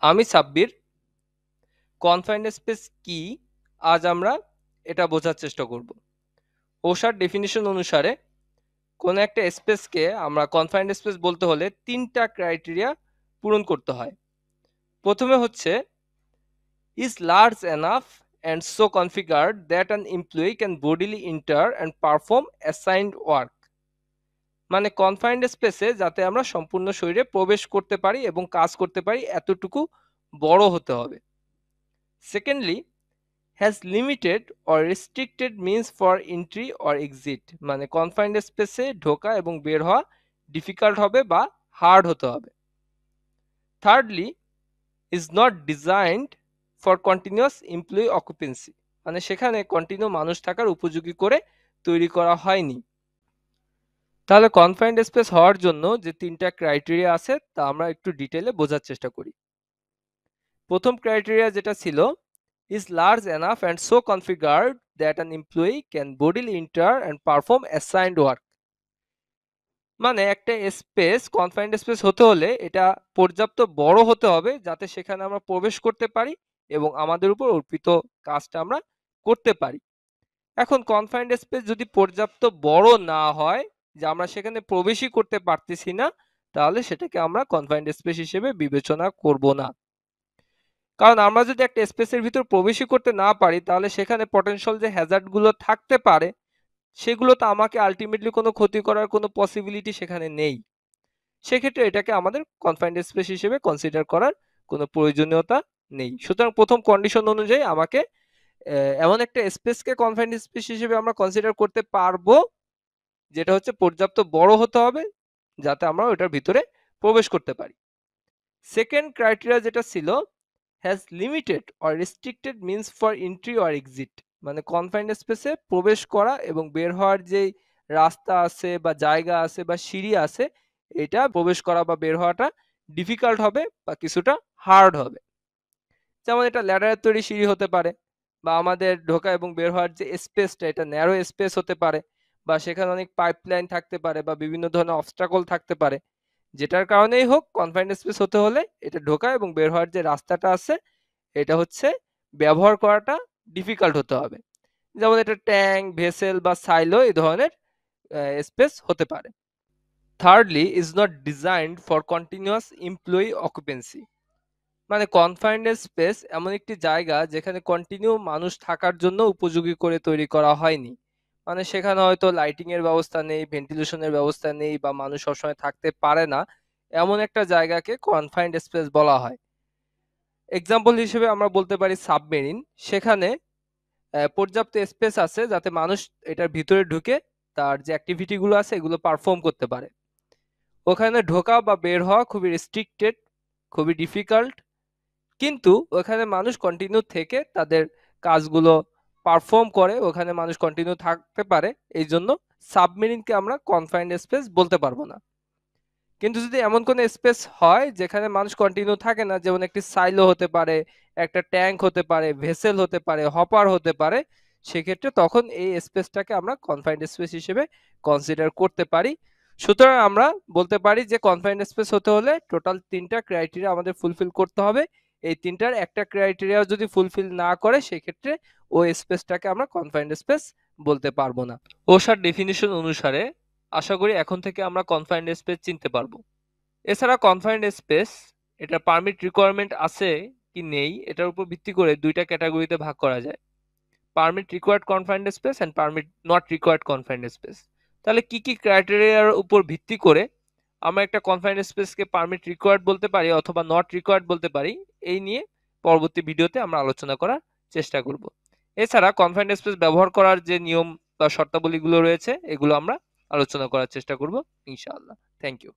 আমি Sabbir. Confined space কি আজ আমরা এটা বোঝার চেষ্টা করব। ওশার ডেফিনিশন অনুসারে কোন একটা স্পেসকে আমরা কনফাইন্ড স্পেস বলতে হলে তিনটা ক্রাইটেরিয়া পূরণ করতে হয়। প্রথমে হচ্ছে is large enough and so configured that an employee can bodily enter and perform assigned work. মানে কনফাইন্ড স্পেসে যাতে আমরা সম্পূর্ণ শরীরে প্রবেশ করতে পারি এবং কাজ করতে পারি এতটুকু বড় হতে হবে। Secondly, has limited or restricted means for entry or exit, মানে কনফাইন্ড স্পেসে ঢোকা এবং বের হওয়া ডিফিকাল্ট হবে বা হার্ড হতে হবে। Thirdly, is not designed for continuous employee occupancy, মানে সেখানে কন্টিনিউ মানুষ থাকার উপযোগী করে তৈরি করা হয়নি। তাহলে কনফাইন্ড স্পেস হওয়ার জন্য যে তিনটা ক্রাইটেরিয়া আছে তা আমরা একটু ডিটেইলে বোঝার চেষ্টা করি। প্রথম ক্রাইটেরিয়া যেটা ছিল is large enough and so configured that an employee can bodily enter and perform assigned work, মানে একটা স্পেস কনফাইন্ড স্পেস হতে হলে এটা পর্যাপ্ত বড় হতে হবে যাতে সেখানে আমরা প্রবেশ করতে পারি এবং আমাদের উপর অর্পিত কাজটা আমরা করতে পারি। এখন কনফাইন্ড স্পেস যদি পর্যাপ্ত বড় না হয়, যে আমরা সেখানে প্রবেশই করতে পারতেছি না, তাহলে সেটাকে আমরা কনফাইন্ড স্পেস হিসেবে বিবেচনা করব না। কারণ আমরা যদি একটা স্পেসের ভিতর প্রবেশই করতে না পারি, তাহলে সেখানে পটেনশিয়াল যে হ্যাজার্ড গুলো থাকতে পারে সেগুলো তো আমাকে আলটিমেটলি কোনো ক্ষতি করার কোনো পসিবিলিটি সেখানে নেই। সেক্ষেত্রে এটাকে আমাদের কনফাইন্ড স্পেস হিসেবে কনসিডার করার কোনো প্রয়োজনীয়তা নেই। সুতরাং প্রথম কন্ডিশন অনুযায়ী আমাকে এমন একটা স্পেসকে কনফাইন্ড স্পেস হিসেবে আমরা কনসিডার করতে পারবো যেটা হচ্ছে পর্যাপ্ত বড় হতে হবে যাতে আমরা ওটার ভিতরে প্রবেশ করতে পারি। সেকেন্ড ক্রাইটেরিয়া যেটা ছিল has limited or restricted means for entry or exit, মানে কনফাইন্ড স্পেসে প্রবেশ করা এবং বের হওয়ার যে রাস্তা আছে বা জায়গা আছে বা সিঁড়ি আছে, এটা প্রবেশ করা বা বের হওয়াটা ডিফিকাল্ট হবে বা কিছুটা হার্ড হবে। যেমন এটা ল্যাডারের তৈরি সিঁড়ি হতে পারে, বা আমাদের ঢোকা এবং বের হওয়ার যে স্পেসটা এটা ন্যারো স্পেস হতে পারে, বা সেখানে অনেক পাইপলাইন থাকতে পারে বা বিভিন্ন ধরনের অবস্টাকল থাকতে পারে। যেটার কারণেই হোক কনফাইন্ড স্পেস হতে হলে এটা ঢোকা এবং বের হওয়ার যে রাস্তাটা আছে এটা হচ্ছে ব্যবহার করাটা ডিফিকাল্ট হতে হবে। যেমন এটা ট্যাঙ্ক, ভেসেল বা সাইলো এই ধরনের স্পেস হতে পারে। Thirdly, is not designed for continuous employee occupancy, মানে কনফাইন্ড স্পেস এমন একটি জায়গা যেখানে কন্টিনিউ মানুষ থাকার জন্য উপযোগী করে তৈরি করা হয়নি। মানে সেখানে হয়তো লাইটিং এর ব্যবস্থা নেই, ভেন্টিলেশনের ব্যবস্থা নেই বা মানুষ সবসময় থাকতে পারে না, এমন একটা জায়গাকে কনফাইন্ড স্পেস বলা হয়। এক্সাম্পল হিসেবে আমরা বলতে পারি সাবমেরিন। সেখানে পর্যাপ্ত স্পেস আছে যাতে মানুষ এটার ভিতরে ঢুকে তার যে অ্যাক্টিভিটি গুলো আছে এগুলো পারফর্ম করতে পারে। ওখানে ঢোকা বা বের হওয়া খুবই রেস্ট্রিক্টেড, খুবই ডিফিকাল্ট, কিন্তু ওখানে মানুষ কন্টিনিউ থেকে তাদের কাজগুলো পারফর্ম করে, ওখানে মানুষ কন্টিনিউ থাকতে পারে, এই জন্য সাবমেরিনকে আমরা কনফাইন্ড স্পেস বলতে পারবো না। কিন্তু যদি এমন কোনো স্পেস হয় যেখানে মানুষ কন্টিনিউ থাকে না, যেমন একটি সাইলো হতে পারে, একটা ট্যাঙ্ক হতে পারে, ভেসেল হতে পারে, হপার হতে পারে, সেক্ষেত্রে তখন এই স্পেসটাকে আমরা কনফাইন্ড স্পেস হিসেবে কনসিডার করতে পারি। সুতরাং আমরা বলতে পারি যে কনফাইন্ড স্পেস হতে হলে টোটাল তিনটা ক্রাইটেরিয়া আমাদের ফুলফিল করতে হবে। এই তিনটার একটা ক্রাইটেরিয়া যদি ফুলফিল না করে সেক্ষেত্রে ওই স্পেসটাকে আমরা কনফাইন্ড স্পেস বলতে পারবো না। ওশার ডেফিনিশন অনুসারে আশা করি এখন থেকে আমরা কনফাইন্ড স্পেস চিনতে পারবো। এছাড়া কনফাইন্ড স্পেস এটা পারমিট রিকোয়ারমেন্ট আছে কি নেই এটার উপর ভিত্তি করে দুইটা ক্যাটাগরিতে ভাগ করা যায়, permit required confined space and permit not required confined space. তাহলে কি কি ক্রাইটেরিয়ার উপর ভিত্তি করে আমরা একটা কনফাইন্ড স্পেসকে পারমিট রিকোয়ার্ড বলতে পারি অথবা নট রিকোয়ার্ড বলতে পারি, এই নিয়ে পরবর্তী ভিডিওতে আমরা আলোচনা করার চেষ্টা করব। এছাড়া কনফাইন্ড স্পেস ব্যবহার করার যে নিয়ম বা শর্তাবলীগুলো রয়েছে এগুলো আমরা আলোচনা করার চেষ্টা করব ইনশাআল্লাহ। Thank you.